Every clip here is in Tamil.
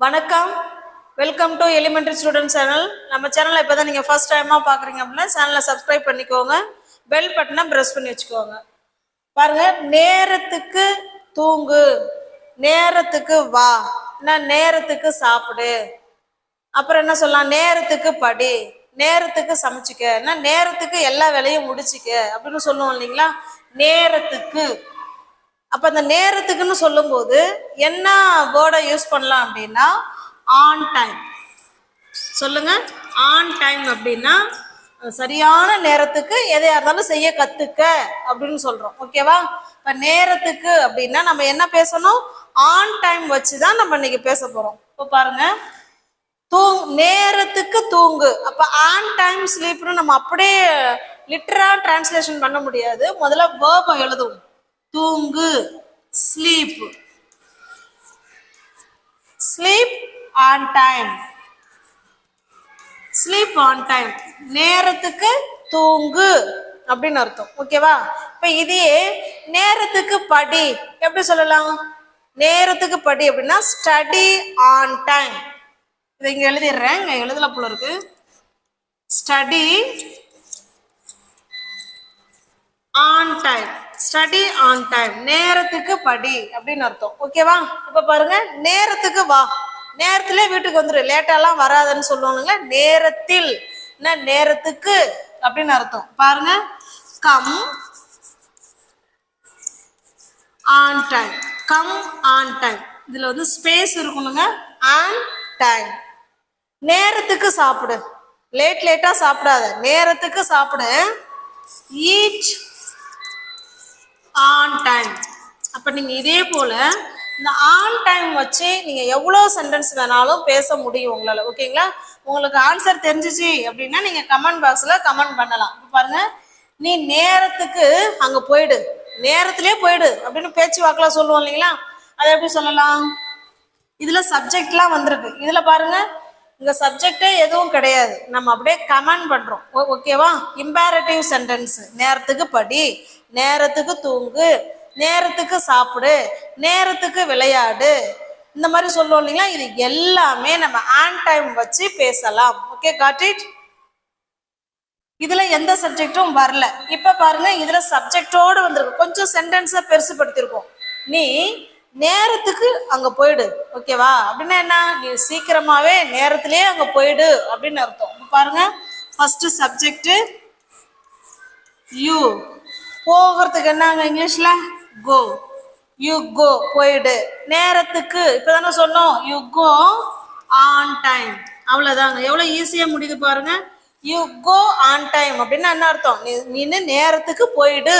வணக்கம், welcome to elementary student channel. நம்ம சேனலை இப்போ தான் நீங்கள் ஃபர்ஸ்ட் டைமாக பார்க்குறீங்க அப்படின்னா சேனலை சப்ஸ்கிரைப் பண்ணிக்கோங்க, பெல் பட்டனை ப்ரெஸ் பண்ணி வச்சுக்கோங்க. பாருங்க, நேரத்துக்கு தூங்கு, நேரத்துக்கு வா, நேரத்துக்கு சாப்பிடு, அப்புறம் என்ன சொல்லலாம், நேரத்துக்கு படி, நேரத்துக்கு சமைச்சிக்க, நேரத்துக்கு எல்லா வேலையும் முடிச்சிக்க அப்படின்னு சொல்லுவோம் இல்லைங்களா, நேரத்துக்கு. அப்ப அந்த நேரத்துக்குன்னு சொல்லும் போது என்ன வேர்டை யூஸ் பண்ணலாம் அப்படின்னா ஆன் டைம். சொல்லுங்க, ஆன் டைம் அப்படின்னா சரியான நேரத்துக்கு எதையா இருந்தாலும் செய்ய கத்துக்க அப்படின்னு சொல்றோம். ஓகேவா? இப்ப நேரத்துக்கு அப்படின்னா நம்ம என்ன பேசணும், ஆன் டைம் வச்சுதான் நம்ம இன்னைக்கு பேச போறோம். இப்ப பாருங்க, நேரத்துக்கு தூங்கு. அப்ப ஆன் டைம் ஸ்லீப்னு நம்ம அப்படியே லிட்டரா டிரான்ஸ்லேஷன் பண்ண முடியாது. முதல்ல வேர்பை எழுதுவோம். தூங்கு, sleep, sleep on time, sleep on time, நேரத்துக்கு தூங்கு அப்படின்னு அர்த்தம். ஓகேவா? இப்ப இதையே நேரத்துக்கு படி எப்படி சொல்லலாம், நேரத்துக்கு படி அப்படின்னா ஸ்டடி ஆன் டைம். இதை இங்க எழுதிடுறேன், இங்க எழுதல போல இருக்கு. Study on time, study on time, நேரத்துக்கு படி அப்படின்னு அர்த்தம். ஓகேவா? இப்ப பாருங்க, நேரத்துக்கு வா, நேரத்திலே வீட்டுக்கு வந்துரு, லேட்டாலாம் வராதுன்னு சொல்லுவானுங்க. நேரத்தில், நேரத்துக்கு அப்படின்னு அர்த்தம். பாருங்க, come on time, come on time, இதுல வந்து ஸ்பேஸ் இருக்கணுங்க. ஆன் டைம், நேரத்துக்கு சாப்பிடு, லேட்டா சாப்பிடாத, நேரத்துக்கு சாப்பிடு. Eat on time. அப்ப நீங்க இதே போல இந்த ஆன் டைம் வச்சு நீங்க எவ்வளவு சென்டென்ஸ் வேணாலும் பேச முடியும் உங்களால. ஓகேங்களா? உங்களுக்கு ஆன்சர் தெரிஞ்சிச்சு அப்படின்னா நீங்க கமெண்ட் பாக்ஸ்ல கமெண்ட் பண்ணலாம். பாருங்க, நீ நேரத்துக்கு அங்க போயிடு, நேரத்திலே போயிடு அப்படின்னு பேச்சு வாக்குல சொல்லுவோம் இல்லைங்களா, அதை எப்படி சொல்லலாம்? இதுல சப்ஜெக்ட்லாம் வந்திருக்கு. இதுல பாருங்க, இங்க சப்ஜெக்டே எதுவும் கிடையாது, நம்ம அப்படியே கமெண்ட் பண்றோம். ஓகேவா? Imperative sentence. நேரத்துக்கு படி, நேரத்துக்கு தூங்கு, நேரத்துக்கு சாப்பிடு, நேரத்துக்கு விளையாடு, இந்த மாதிரி சொல்லுவோம் இல்லைங்களா. இது எல்லாமே நம்ம ஆன் டைம் வச்சு பேசலாம். Okay, got it? இதுல எந்த சப்ஜெக்டும் வரல. இப்ப பாருங்க, இதுல சப்ஜெக்டோடு வந்திருக்கு. கொஞ்சம் சென்டென்ஸை பெருசுபடுத்திருக்கோம். நீ நேரத்துக்கு அங்க போயிடு. ஓகேவா? அப்படின்னா என்ன, நீ சீக்கிரமாவே நேரத்திலேயே அங்க போயிடு அப்படின்னு அர்த்தம். பாருங்க, ஃபர்ஸ்ட் சப்ஜெக்ட் யூ, போகிறதுக்கு என்னங்க இங்கிலீஷ்ல கோ, யூ கோ, போயிடு. நேரத்துக்கு இப்பதானே சொன்னோம், யூ கோ ஆன் டைம். அவ்வளவுதாங்க, எவ்வளவு ஈஸியா முடியுது பாருங்க. யூ கோ ஆன் டைம் அப்படின்னா என்ன அர்த்தம், நீ நேரத்துக்கு போயிடு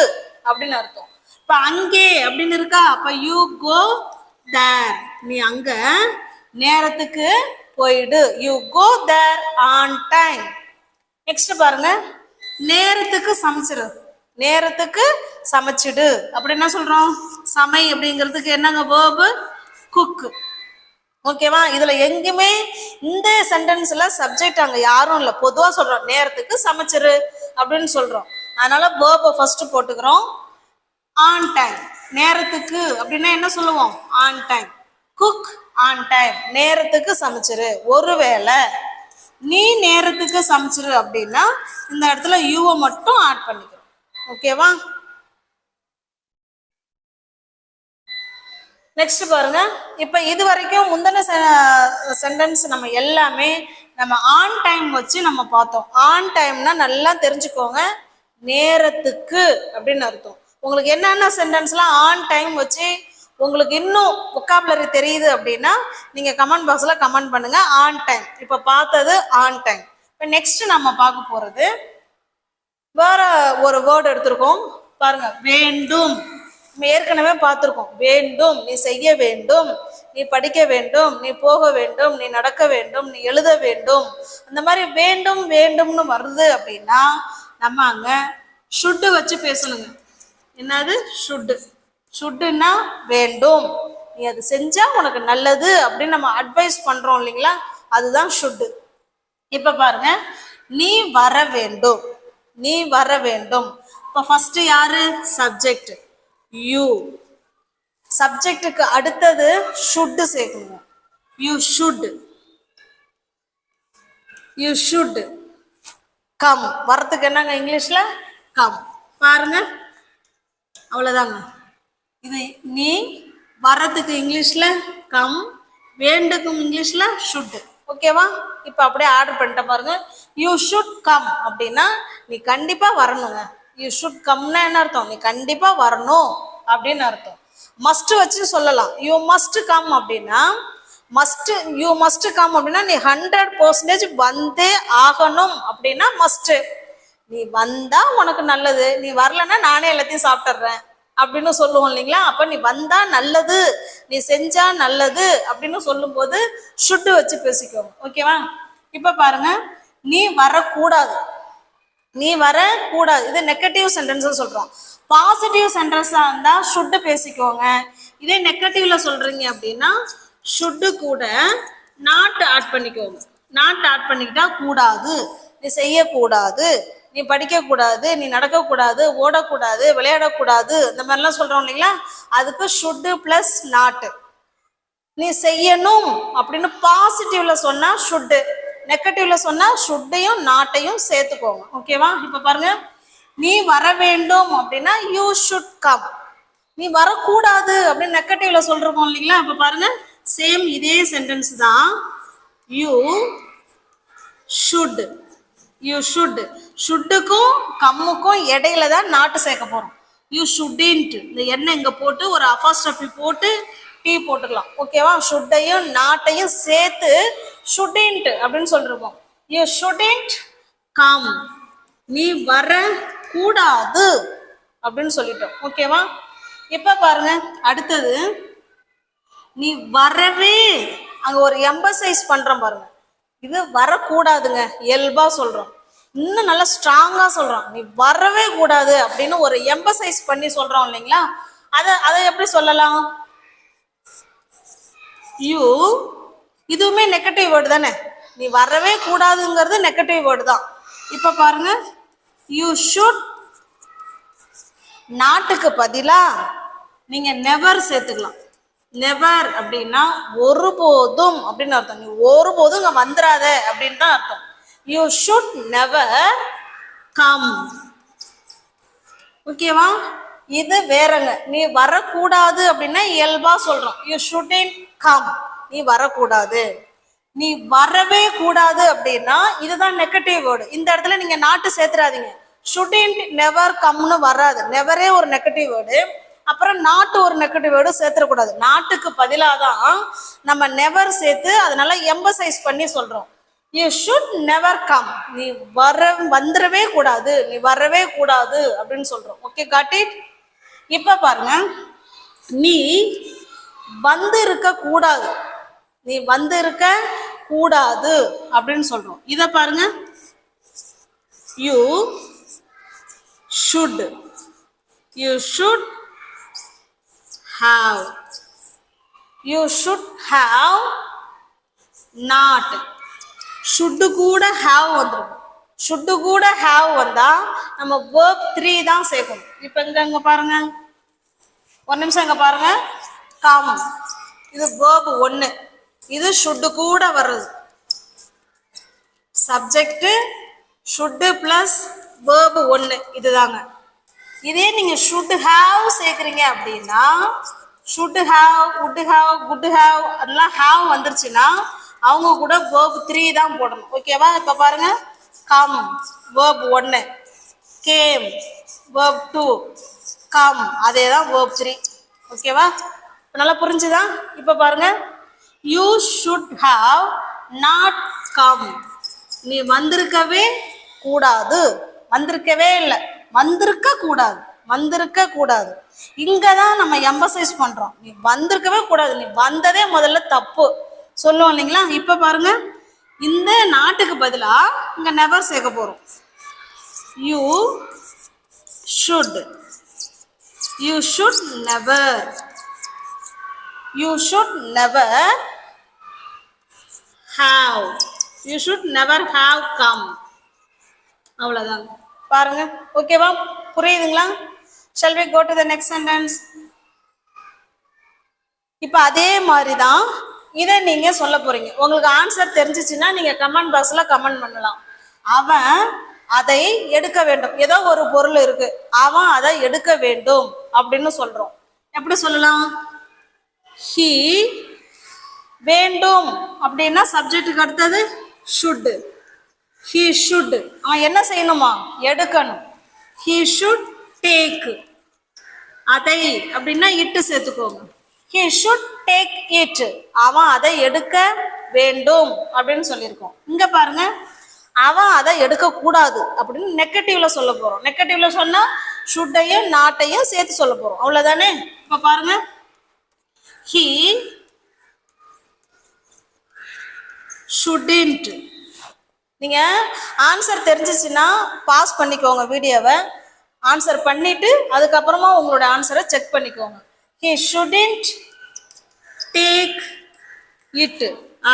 அப்படின்னு அர்த்தம். இப்ப அங்கே அப்படின்னு இருக்கா, அப்ப யூ கோ தேர், நீ அங்க நேரத்துக்கு போயிடு. You go there on time. Next பாருங்க, நேரத்துக்கு சமைச்சிரு, நேரத்துக்கு சமைச்சிடு அப்படி என்ன சொல்றோம், சமை அப்படிங்கிறதுக்கு என்னங்க வேர்பு, குக். ஓகேவா? இதுல எங்குமே இந்த சென்டென்ஸ்ல சப்ஜெக்ட் அங்க யாரும் இல்லை, பொதுவா சொல்றோம் நேரத்துக்கு சமைச்சிரு அப்படின்னு சொல்றோம். அதனால வேர்பை ஃபர்ஸ்ட் போட்டுக்கிறோம். ஆன் டைம், நேரத்துக்கு அப்படின்னா என்ன சொல்லுவோம், on time. Cook on time, நேரத்துக்கு சமைச்சிரு. ஒருவேளை நீ நேரத்துக்கு சமைச்சிரு அப்படின்னா இந்த இடத்துல யூவை மட்டும் ஆட் பண்ணிக்கிறோம். ஓகேவா? நெக்ஸ்ட் பாருங்க, இப்ப இது வரைக்கும் முந்தின சென்டென்ஸ் நம்ம எல்லாமே நம்ம ஆன் டைம் வச்சு நம்ம பார்த்தோம். ஆன் டைம்னா நல்லா தெரிஞ்சுக்கோங்க, நேரத்துக்கு அப்படின்னு அர்த்தம். உங்களுக்கு என்னென்ன சென்டென்ஸ்லாம் ஆன் டைம் வச்சு உங்களுக்கு இன்னும் வொக்காபுலரி தெரியுது அப்படின்னா நீங்க கமெண்ட் பாக்ஸ்ல கமெண்ட் பண்ணுங்க. ஆன் டைம் இப்ப பார்த்தது ஆன் டைம். இப்ப நெக்ஸ்ட் நம்ம பார்க்க போறது வேற ஒரு வேர்டு எடுத்திருக்கோம். பாருங்க, வேண்டும். ஏற்கனவே பார்த்துருக்கோம். வேண்டும், நீ செய்ய வேண்டும், நீ படிக்க வேண்டும், நீ போக வேண்டும், நீ நடக்க வேண்டும், நீ எழுத வேண்டும், அந்த மாதிரி வேண்டும் வேண்டும்னு வருது அப்படின்னா நம்ம அங்க ஷுட்டு வச்சு பேசணுங்க. என்னது, ஷுட்டு. ஷுட்டுன்னா வேண்டும், நீ அது செஞ்சா உனக்கு நல்லது அப்படின்னு நம்ம அட்வைஸ் பண்றோம் இல்லைங்களா, அதுதான் ஷுட்டு. இப்ப பாருங்க, நீ வர வேண்டும், நீ வர வேண்டும். இப்ப ஃபர்ஸ்ட் யாரு, சப்ஜெக்ட் யூ. சப்ஜெக்டுக்கு அடுத்தது ஷுட்டு சேர்க்கணும். You should, you should come. வரத்துக்கு என்னங்க இங்கிலீஷ்ல கம். பாருங்க, அவ்வளோதாங்க. இது நீ வரத்துக்கு இங்கிலீஷ்ல கம், வேண்டுக்கும் இங்கிலீஷ்ல ஷுட். ஓகேவா? இப்போ அப்படியே ஆர்டர் பண்ணிட்டேன் பாருங்க. யூ ஷுட் கம் அப்படின்னா நீ கண்டிப்பா வரணுங்க. யூ ஷுட் கம்னா என்ன அர்த்தம்? நீ கண்டிப்பா வரணும் அப்படின்னு அர்த்தம். மஸ்ட் வச்சு சொல்லலாம். யூ மஸ்ட் கம் அப்படின்னா மஸ்ட், யூ மஸ்ட் கம் அப்படின்னா நீ 100% வந்தே ஆகணும் அப்படின்னா மஸ்ட். நீ வந்தா உனக்கு நல்லது, நீ வரலன்னா நானே எல்லாத்தையும் சாப்பிட்டுறேன் அப்படின்னு சொல்லுவோம் இல்லைங்களா? அப்ப நீ வந்தா நல்லது, நீ செஞ்சா நல்லது அப்படின்னு சொல்லும் போது ஷுட் வச்சு பேசிக்கோங்க. ஓகேவா? இப்ப பாருங்க, நீ வரக்கூடாது, நீ வரக்கூடாது. இது நெகட்டிவ் சென்டென்ஸ் சொல்றோம். பாசிட்டிவ் சென்டென்ஸா இருந்தா ஷுட் பேசிக்கோங்க. இதே நெகட்டிவ்ல சொல்றீங்க அப்படின்னா ஷுட்டு கூட நாட் ஆட் பண்ணிக்கோங்க. நாட் ஆட் பண்ணிக்கிட்டா கூடாது, நீ செய்யக்கூடாது, நீ படிக்கக்கூடாது, நீ நடக்கக்கூடாது, ஓடக்கூடாது, விளையாடக்கூடாது, இந்த மாதிரிலாம் சொல்றோம் இல்லைங்களா? அதுக்கு ஷுட்டு பிளஸ் நாட்டு. நீ செய்யணும் அப்படின்னு பாசிட்டிவ்ல சொன்னா ஷுட்டு, நெகட்டிவ்ல சொன்னா ஷுட்டையும் நாட்டையும் சேர்த்துக்கோங்க. ஓகேவா? இப்ப பாருங்க, நீ வர வேண்டும் அப்படின்னா யூ ஷுட் கம். நீ வரக்கூடாது அப்படின்னு நெகட்டிவ்ல சொல்றோம் இல்லைங்களா? இப்ப பாருங்க, சேம் இதே சென்டென்ஸ் தான். யூ ஷுட், யூ ஷுட், ஷுட்டுக்கும் கம்முக்கும் இடையில தான் நாட்டு சேர்க்க போறோம். யூ ஷுட்டின்ட், இந்த எண்ணெய் இங்க போட்டு ஒரு அபாஸ்ட்ரஃபி போட்டு டீ போட்டுக்கலாம். ஓகேவா? ஷுட்டையும் நாட்டையும் சேர்த்து ஷுட்டின்ட் அப்படின்னு சொல்லிருக்கோம். யூ ஷுட்டின்ட் கம், நீ வர கூடாது அப்படின்னு சொல்லிட்டோம். ஓகேவா? இப்ப பாருங்க, அடுத்தது நீ வரவே, அங்க ஒரு எம்பசைஸ் பண்றோம் பாருங்க. இது வரக்கூடாதுங்க, இயல்பா சொல்றோம். இன்னும் நல்லா ஸ்ட்ராங்கா சொல்றோம். நீ வரவே கூடாது அப்படின்னு ஒரு எம்பசைஸ் பண்ணி சொல்றோம் இல்லைங்களா? அதை எப்படி சொல்லலாம்? யூ, இதுவுமே நெகட்டிவ் வேர்டு தானே. நீ வரவே கூடாதுங்கிறது நெகட்டிவ் வேர்டு தான். இப்ப பாருங்க, யூ ஷுட், நாட்டுக்கு பதிலா நீங்க நெவர் சேர்த்துக்கலாம். நெவர் அப்படின்னா ஒருபோதும் அப்படின்னு அர்த்தம். நீ ஒருபோதும் இங்க வந்துடாத அப்படின்னு தான் அர்த்தம். You should never come. ஓகேவா? இது வேறங்க. நீ வரக்கூடாது அப்படின்னா இயல்பா சொல்றோம். யூ ஷுட்ன்ட் கம், நீ வரக்கூடாது. நீ வரவே கூடாது அப்படின்னா இதுதான் நெகட்டிவ் வேர்டு. இந்த இடத்துல நீங்க நாட்டு சேர்த்துறாதீங்க. ஷுட்ன்ட் நெவர் கம்னு வராது. நெவரே ஒரு நெகட்டிவ் வேர்டு, அப்புறம் நாட்டு ஒரு நெகட்டிவ் வேர்டு சேர்த்துடக்கூடாது. நாட்டுக்கு பதிலாக தான் நம்ம நெவர் சேர்த்து அதனால எம்பசைஸ் பண்ணி சொல்றோம். யூ ஷுட் நெவர் கம், நீ வந்துடவே கூடாது, நீ வரவே கூடாது அப்படின்னு சொல்றோம். Okay, got it? இப்ப பாருங்க, நீ வந்து இருக்க கூடாது, நீ வந்து இருக்க கூடாது அப்படின்னு சொல்றோம். இத பாருங்க, you should, you should have, you should have not. should கூட have வந்துரும். should கூட have வந்தா நம்ம verb 3 தான் சேர்க்கணும். இப்போ இங்க பாருங்க, ஒரு நிமிஷம் இங்க பாருங்க, come, இது verb 1, இது should கூட வர்றது. subject should plus verb 1 இதுதாங்க. இதே நீங்க should have சேர்க்குறீங்க அப்படின்னா should have, would have, would have அதெல்லாம் have வந்துருச்சுன்னா அவங்க கூட verb 3 தான் போடணும். ஓகேவா? இப்ப பாருங்க, come verb 1, came verb 2, come அதே தான் verb 3. ஓகேவா? நல்லா புரிஞ்சுதா? இப்ப பாருங்க, you should have not come, நீ வந்திருக்கவே கூடாது, வந்திருக்கவே இல்லை, வந்திருக்க கூடாது, வந்திருக்க கூடாது. இங்கதான் நம்ம எம்பசைஸ் பண்றோம். நீ வந்திருக்கவே கூடாது, நீ வந்ததே முதல்ல தப்பு சொல்லுவோம் இல்லைங்களா? இப்ப பாருங்க, இந்த நாட்டுக்கு பதிலா இங்க நெவர் சேர்க்க போறோம். You should, you should never, you should never have, you should never have come. அவ்வளவுதான். பாருங்க, ஓகேவா? புரியுதுங்களா? Shall we go to the next sentence? இப்ப அதே மாதிரிதான் இதை நீங்க சொல்ல போறீங்க. உங்களுக்கு ஆன்சர் தெரிஞ்சிச்சுன்னா நீங்க கமெண்ட் பாக்ஸ்ல கமெண்ட் பண்ணலாம். அவன் அதை எடுக்க வேண்டும். ஏதோ ஒரு பொருள் இருக்கு, அவன் அதை எடுக்க வேண்டும் அப்படின்னு சொல்றோம். எப்படி சொல்லலாம்? ஹி வேண்டும் அப்படின்னா சப்ஜெக்டுக்கு அடுத்தது ஷுட். ஹி ஷுட், அவன் என்ன செய்யணுமா? எடுக்கணும். He should take. அதை அப்படின்னா இட்டு சேர்த்துக்கோங்க. ஹி ஷுட் டேக் இட், அவன் அதை எடுக்க வேண்டும் அப்படின்னு சொல்லியிருக்கோம். இங்க பாருங்க, அவன் அதை எடுக்க கூடாது அப்படின்னு நெகட்டிவ்ல சொல்ல போறோம். நெகட்டிவ்ல சொன்னா ஷுட்டையும் நாட்டையும் சேர்த்து சொல்ல போறோம். அவ்வளவுதானே? இப்ப பாருங்க, he shouldn't. நீங்க ஆன்சர் தெரிஞ்சிச்சுன்னா பாஸ் பண்ணிக்கோங்க வீடியோவை. ஆன்சர் பண்ணிட்டு அதுக்கப்புறமா உங்களோட ஆன்சரை செக் பண்ணிக்கோங்க. he shouldn't take it,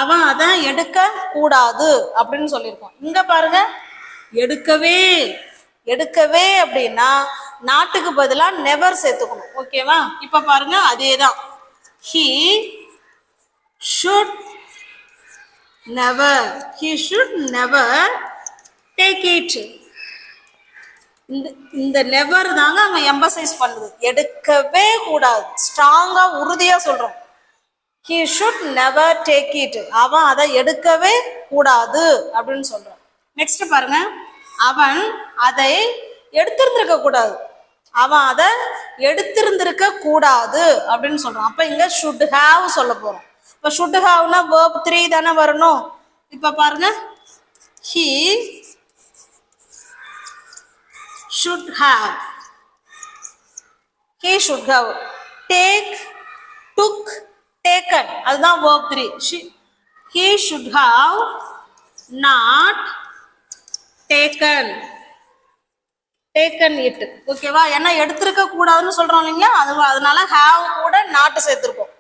அவன் அதை எடுக்க கூடாது அப்படின்னு சொல்லியிருக்கோம். இங்க பாருங்க, எடுக்கவே. எடுக்கவே அப்படின்னா நாட்டுக்கு பதிலா நெவர் சேர்த்துக்கணும். ஓகேவா? இப்ப பாருங்க, அதேதான். he should never, he should never take it. இந்த நெவர் தாங்க அங்க எம்பசைஸ் பண்ணுது. எடுக்கவே கூடாது, ஸ்ட்ராங்கா உறுதியா சொல்றோம். he should never take it, அவன் அதை எடுக்கவே கூடாது அப்படின்னு சொல்றான். நெக்ஸ்ட் பாருங்க, அவன் அதை எடுத்திருந்திருக்க கூடாது. அவன் அதை எடுத்திருந்திருக்க கூடாது அப்படின்னு சொல்றான். அப்ப இங்க should have சொல்ல போறோம். இப்ப should haveனா verb 3 தானே வரணும். இப்ப பாருங்க, he should have, he should have take, took, taken, அதுதான் verb 3. he should have not taken it. ஓகேவா? ஏன்னா எடுத்திருக்க கூடாதுன்னு சொல்றோம் இல்லைங்களா, அதனால have கூட not சேர்த்திருக்கோம்.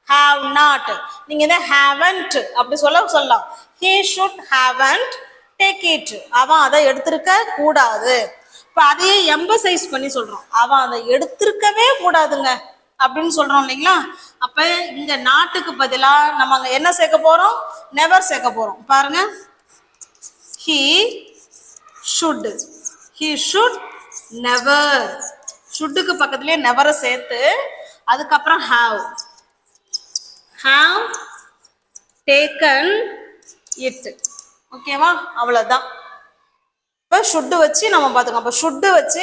have not, நீங்க இதை haven't அப்படி சொல்லலாம். he should haven't take it, அவன் அதை எடுத்திருக்க கூடாது. இப்ப அதையே எம்பசைஸ் பண்ணி சொல்றோம். அவன் அதை எடுத்திருக்கவே கூடாதுங்க அப்படின்னு சொல்றோம் இல்லைங்களா. அப்ப இங்க நாட்டுக்கு பதிலா நம்ம அங்க என்ன சேர்க்க போறோம்? நெவர் சேர்க்க போறோம். பாருங்க, he should, he should never, ஷுட்டுக்கு பக்கத்துலயே நெவரை சேர்த்து அதுக்கப்புறம் have taken it. ஓகேவா? அவ்வளவுதான். இப்போ ஷுட்டு வச்சு நம்ம பார்த்துக்கோம். அப்போ ஷுட்டு வச்சு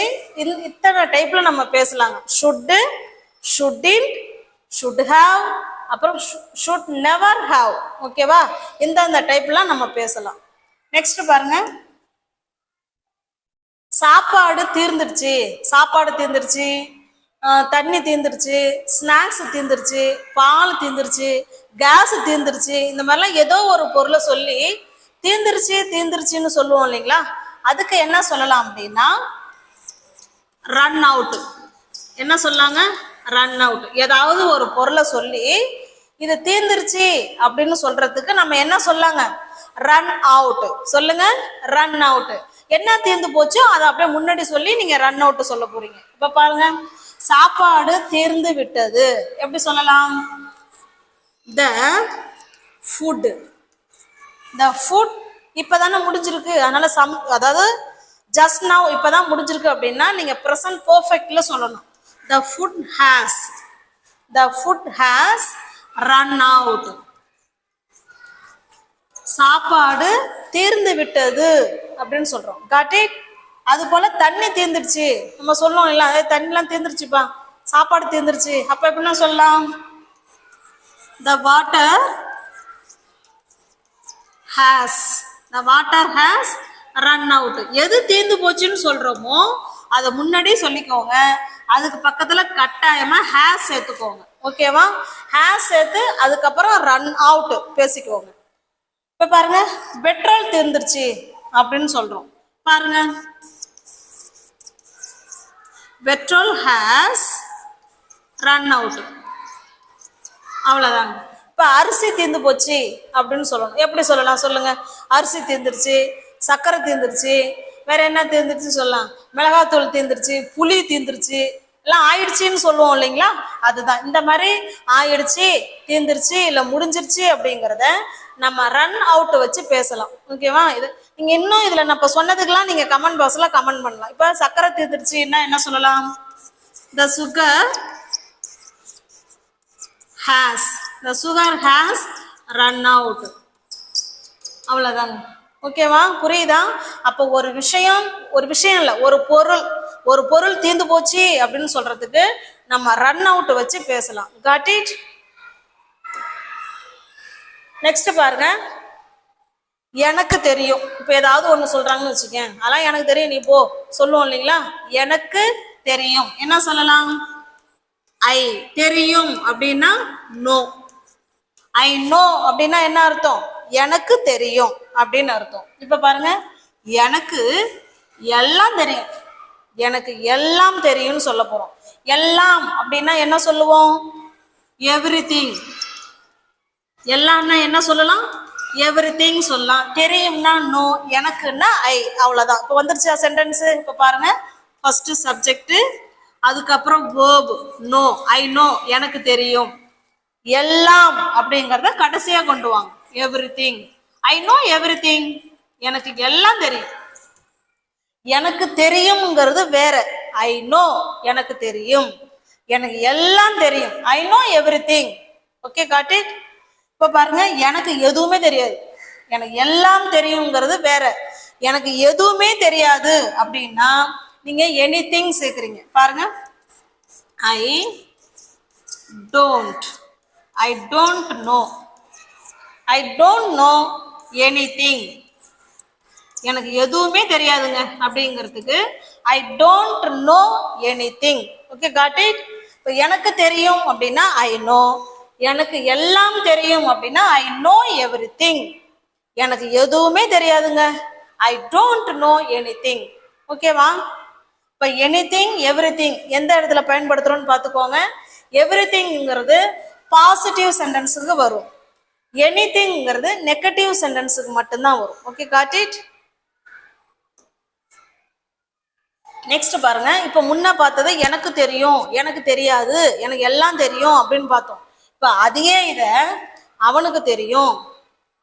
இத்தனை டைப்ல நம்ம பேசலாங்க. ஷுட்டு, ஷுட்டின், ஷுட் ஹாவ், அப்புறம் ஷுட் நெவர் ஹாவ். ஓகேவா? இந்த டைப்லாம் நம்ம பேசலாம். நெக்ஸ்ட் பாருங்க, சாப்பாடு தீர்ந்துருச்சு. சாப்பாடு தீர்ந்துருச்சு, தண்ணி தீர்ந்துருச்சு, ஸ்நாக்ஸ் தீர்ந்துருச்சு, பால் தீர்ந்துருச்சு, கேஸ் தீர்ந்துருச்சு. இந்த மாதிரிலாம் ஏதோ ஒரு பொருளை சொல்லி தீர்ந்துருச்சுன்னு சொல்லுவோம் இல்லைங்களா. அதுக்கு என்ன சொல்லலாம் அப்படின்னா ரன் அவுட். என்ன சொல்லாங்க? Run out. ஏதாவது ஒரு பொருளை சொல்லி இது தீர்ந்துருச்சு அப்படின்னு சொல்றதுக்கு நம்ம என்ன சொல்லாங்க? Run out. சொல்லுங்க, ரன் அவுட். என்ன தீர்ந்து போச்சோ அதை அப்படியே முன்னாடி சொல்லி நீங்க ரன் அவுட் சொல்ல போறீங்க. இப்ப பாருங்க, சாப்பாடு தீர்ந்து விட்டது. எப்படி சொல்லலாம்? the food, the food இப்பதானே முடிஞ்சிருக்கு, அதனால அதாவது just now இப்பதான் முடிஞ்சிருக்கு அப்படின்னா நீங்க present perfectல சொல்லணும். the food has run out. சாப்பாடு தீர்ந்து விட்டது அப்படின்னு சொல்றோம். got it? அது போல தண்ணி தீர்ந்துருச்சு நம்ம சொல்லுவோம் இல்ல, தண்ணிலாம் தீர்ந்துருச்சுப்பா, சாப்பாடு தீர்ந்துருச்சு. அப்ப எப்படின்னா சொல்லலாம்? the water has run out. எது தீர்ந்து போச்சுன்னு சொல்றோமோ அதை முன்னாடி சொல்லிக்கோங்க. அதுக்கு பக்கத்துல கட்டாயமா has சேர்த்துக்கோங்க. ஓகேவா? has சேர்த்து அதுக்கப்புறம் run out பேசிக்கோங்க. இப்ப பாருங்க, பெட்ரோல் தீர்ந்துருச்சு அப்படின்னு சொல்றோம். பாருங்க, பெட்ரோல் has run out. அவ்வளவுதாங்க. இப்ப அரிசி தீர்ந்து போச்சு அப்படின்னு சொல்லணும். எப்படி சொல்லலாம் சொல்லுங்க? அரிசி தீர்ந்துருச்சு, சர்க்கரை தீர்ந்துருச்சு, வேற என்ன தீர்ந்துருச்சு சொல்லலாம்? மிளகாத்தூள் தீர்ந்துருச்சு, புளி தீர்ந்துருச்சு, எல்லாம் ஆயிடுச்சுன்னு சொல்லுவோம் இல்லைங்களா, அதுதான். இந்த மாதிரி ஆயிடுச்சு, தீர்ந்துருச்சு, இல்லை முடிஞ்சிருச்சு அப்படிங்கிறத நம்ம ரன் அவுட் வச்சு பேசலாம். ஓகேவா? இது நீங்க இன்னும் இதுல நான் இப்ப சொன்னதுக்கெல்லாம் நீங்க கமெண்ட் பாக்ஸ்ல கமெண்ட் பண்ணலாம். இப்ப சக்கரை தீர்ந்துருச்சுன்னா என்ன சொல்லலாம்? The sugar has run out. அவ்வளவுதாங்க. ஓகேவா? புரியுதா? அப்போ ஒரு விஷயம் இல்லை, ஒரு பொருள் தீர்ந்து போச்சு அப்படின்னு சொல்றதுக்கு நம்ம ரன் அவுட் வச்சு பேசலாம். Got it? நெக்ஸ்ட் பாருங்க, எனக்கு தெரியும். இப்ப ஏதாவது ஒண்ணு சொல்றாங்கன்னு வச்சுக்கேன், அதெல்லாம் எனக்கு தெரியும், நீ போ சொல்லுவோம் இல்லைங்களா. எனக்கு தெரியும் என்ன சொல்லலாம்? ஐ. தெரியும் அப்படின்னா நோ. ஐ நோ அப்படின்னா என்ன அர்த்தம்? எனக்கு தெரியும் அப்படின்னு அர்த்தம். இப்ப பாருங்க, எனக்கு எல்லாம் தெரியும், எனக்கு எல்லாம் தெரியும்னு சொல்ல போறோம். எல்லாம் அப்படின்னா என்ன சொல்லுவோம்? எவ்ரிதிங். எல்லாம்னா என்ன சொல்லலாம்? எவ்ரிதிங் சொல்லலாம். தெரியும்னா நோ, எனக்குன்னா ஐ. அவ்வளவுதான். இப்போ வந்துருச்சா சென்டென்ஸ்? இப்ப பாருங்க, ஃபர்ஸ்ட் சப்ஜெக்ட், அதுக்கப்புறம் வேர்ப் நோ. ஐ நோ, எனக்கு தெரியும். எல்லாம் அப்படிங்கறத கடைசியா கொண்டு வாங்க. எவ்ரிதிங். ஐ நோ எவ்ரிதிங், எனக்கு எல்லாம் தெரியும். எனக்கு தெரியும்ங்கிறது வேற. ஐ நோ, எனக்கு தெரியும், எனக்கு எல்லாம் தெரியும். I know everything. Okay, got it? இப்ப பாருங்க, எனக்கு எதுவுமே தெரியாது, எனக்கு எல்லாம் தெரியுங்கிறது வேற. எனக்கு எதுவுமே தெரியாது அப்படின்னா நீங்க எனிதிங் சேர்க்குறீங்க. பாருங்க, I don't, I don't know, I don't know anything. எனக்கு எதுவுமே தெரியாதுங்க அப்படிங்கிறதுக்கு I don't know anything. Okay, got it? இப்போ எனக்கு தெரியும் அப்படின்னா ஐ நோ, எனக்கு எல்லாம் தெரியும் அப்படின்னா ஐ நோ எவ்ரிதிங். எனக்கு எதுவுமே தெரியாதுங்க, ஐ டோன்ட் நோ எனிதிங். ஓகேவா? இப்போ எனிதிங் எவ்ரிதிங் எந்த இடத்துல பயன்படுத்துறோம்னு பார்த்துக்கோங்க. எவ்ரிதிங்கிறது பாசிட்டிவ் சென்டென்ஸுக்கு வரும், எனிதிங்கிறது நெகட்டிவ் சென்டென்ஸுக்கு மட்டும்தான் வரும். Okay, got it? நெக்ஸ்ட் பாருங்க, இப்ப முன்ன பார்த்தது எனக்கு தெரியும், எனக்கு தெரியாது, எனக்கு எல்லாம் தெரியும் அப்படின்னு பார்த்தோம். இப்ப அதையே இத அவனுக்கு தெரியும்,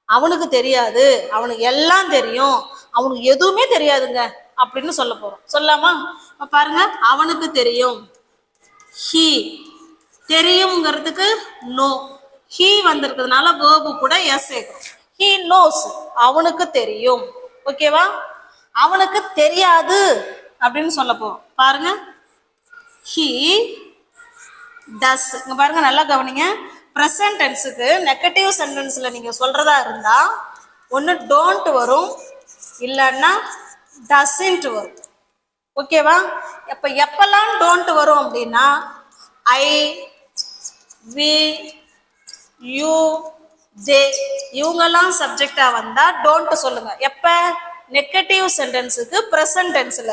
அவனுக்கு தெரியாது, அவனுக்கு எல்லாம் தெரியும், அவனுக்கு எதுவுமே தெரியாதுங்க அப்படின்னு சொல்ல போறோம். சொல்லாமா? பாருங்க, அவனுக்கு தெரியும், ஹீ. தெரியுங்கிறதுக்கு நோ, ஹீ வந்திருக்கிறதுனால வேர்பு கூட எஸ் சேர்க்கும். ஹீ நோஸ், அவனுக்கு தெரியும். ஓகேவா? அவனுக்கு தெரியாது அப்படின்னு சொல்ல போறோம். பாருங்க, ஹீ டஸ். இங்க பாருங்க, நல்லா கவனிங்க. ப்ரெசன்ட் டென்ஸுக்கு நெகட்டிவ் சென்டென்ஸ்ல நீங்க சொல்றதா இருந்தா ஒன்னு டோன்ட் வரும், இல்லைன்னா டஸ்ன்ட் வரும். ஓகேவா? இப்ப எப்பெல்லாம் டோன்ட் வரும் அப்படின்னா ஐ, வி, யூ, தே இவங்கெல்லாம் சப்ஜெக்டா வந்தா டோன்ட் சொல்லுங்க. எப்ப? நெகட்டிவ் சென்டென்ஸுக்கு ப்ரெசன்ட் டென்ஸ்ல.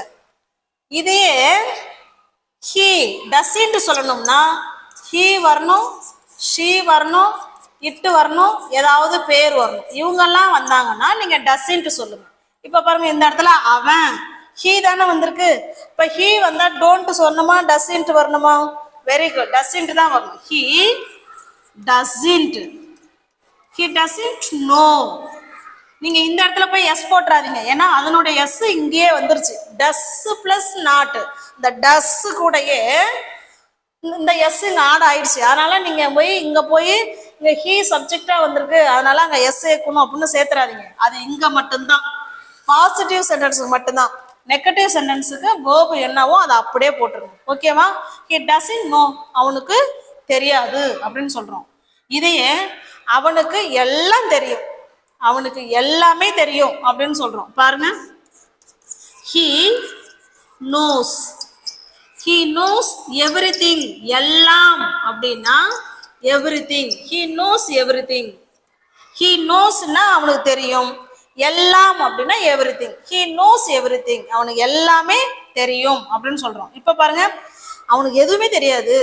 இதையே ஹீ டஸ்ன்ட் சொல்லணும்னா ஹீ வரணும், ஷீ வரணும், இட்டு வரணும், ஏதாவது பேர் வரணும். இவங்கெல்லாம் வந்தாங்கன்னா நீங்க டஸ்ன்ட் சொல்லுங்க. இப்ப பாருங்க, இந்த இடத்துல அவன் ஹீ தானே வந்திருக்கு. இப்ப ஹீ வந்தா டோன்ட் சொல்லணுமா, டஸ்ன்ட் வரணுமா? வெரி குட், டஸ்ன்ட் தான் வரணும். He doesn't, he doesn't no. நீங்க இந்த இடத்துல போய் எஸ் போட்டுறாதீங்க, ஏன்னா அதனுடைய எஸ் இங்கேயே வந்துருச்சு. டஸ் பிளஸ் நாட், இந்த டஸ் கூடயே இந்த எஸ் இங்க ஆட் ஆயிடுச்சு. அதனால நீங்க போய் இங்க ஹீ சப்ஜெக்டா வந்திருக்கு, அதனால அங்க எஸ் சேர்க்கணும் அப்படின்னு சேர்த்துறாதீங்க. அது இங்க மட்டும்தான், பாசிட்டிவ் சென்டென்ஸுக்கு மட்டும்தான். நெகட்டிவ் சென்டென்ஸுக்கு வேர்பு என்னவோ அதை அப்படியே போட்டுருங்க. ஓகேவா? ஹி டசன்ட் நோ, அவனுக்கு தெரியாது அப்படின்னு சொல்றோம். இதையே அவனுக்கு எல்லாம் தெரியும், அவனுக்கு எல்லாமே தெரியும் அப்படின்னு சொல்றோம். பாருங்க, he knows, he knows everything. எல்லாம் அப்படின்னா everything, he knows everything. he knows-னா அவனுக்கு தெரியும், எல்லாம் அப்படின்னா everything. he knows everything, அவனுக்கு எல்லாமே தெரியும் அப்படின்னு சொல்றோம். இப்ப பாருங்க, அவனுக்கு எதுவுமே தெரியாது,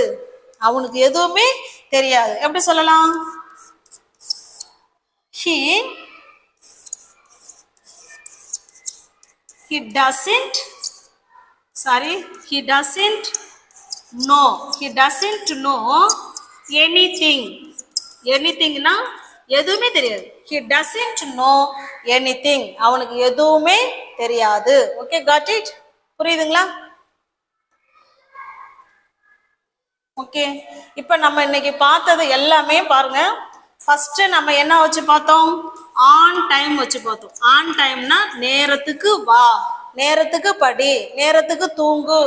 அவனுக்கு எதுவுமே தெரியாது எப்படி சொல்லலாம்? he doesn't know. He doesn't know anything. Anythingனா எதுவுமே தெரியாது. He doesn't know anything. அவனுக்கு எதுவுமே தெரியாது. Okay, got it? புரியுதுங்களா? ஓகே, இப்போ நம்ம இன்னைக்கு பார்த்தது எல்லாமே பாருங்க. ஃபர்ஸ்ட் நம்ம என்ன வச்சு பார்த்தோம்? ஆன் டைம் வச்சு பார்த்தோம். ஆன் டைம்னா நேரத்துக்கு வா, நேரத்துக்கு படி, நேரத்துக்கு தூங்கு,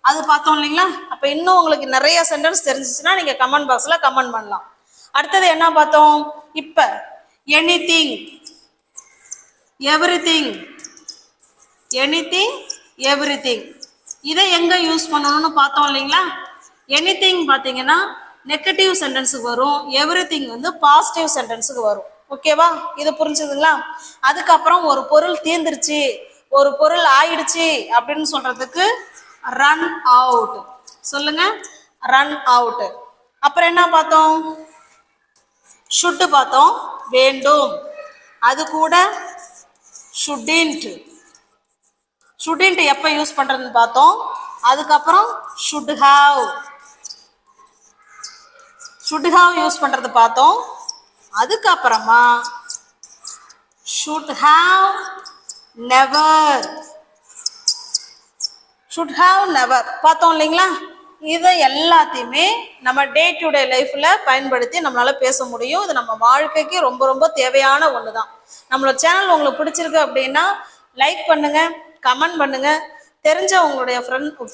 அது பார்த்தோம் இல்லைங்களா? அப்போ இன்னும் உங்களுக்கு நிறைய சென்டென்ஸ் தெரிஞ்சிச்சுன்னா நீங்க கமெண்ட் பாக்ஸ்ல கமெண்ட் பண்ணலாம். அடுத்தது என்ன பார்த்தோம்? இப்ப எனிதிங், எவ்ரிதிங், எனிதிங், எவ்ரிதிங், இதை எங்க யூஸ் பண்ணணும்னு பார்த்தோம் இல்லைங்களா? எனிதிங் பார்த்தீங்கன்னா நெகட்டிவ் சென்டென்ஸுக்கு வரும், எவ்ரிதிங் வந்து பாசிட்டிவ் சென்டென்ஸுக்கு வரும். ஓகேவா? இது புரிஞ்சுதுங்களா? அதுக்கப்புறம் ஒரு பொருள் தீர்ந்துருச்சு, ஒரு பொருள் ஆயிடுச்சு அப்படின்னு சொல்றதுக்கு ரன் அவுட். சொல்லுங்க, ரன் அவுட். அப்புறம் என்ன பார்த்தோம்? ஷுட் பார்த்தோம், வேண்டும். அது கூட ஷுடின்ட். ஷுடின்ட் எப்போ யூஸ் பண்றதுன்னு பார்த்தோம். அதுக்கப்புறம் should have, should have use பண்றது பார்த்தோம். அதுக்கப்புறமா should have never, should have never பார்த்தோம் இல்லைங்களா? இதை எல்லாத்தையுமே நம்ம டே டு டே லைஃப்ல பயன்படுத்தி நம்மளால பேச முடியும். இது நம்ம வாழ்க்கைக்கு ரொம்ப ரொம்ப தேவையான ஒன்று தான். நம்மளோட சேனல் உங்களுக்கு பிடிச்சிருக்கு அப்படின்னா லைக் பண்ணுங்க, கமெண்ட் பண்ணுங்க, தெரிஞ்ச உங்களுடைய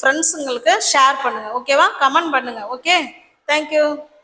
ஃப்ரெண்ட்ஸுங்களுக்கு ஷேர் பண்ணுங்க. ஓகேவா? கமெண்ட் பண்ணுங்க. Okay, thank you.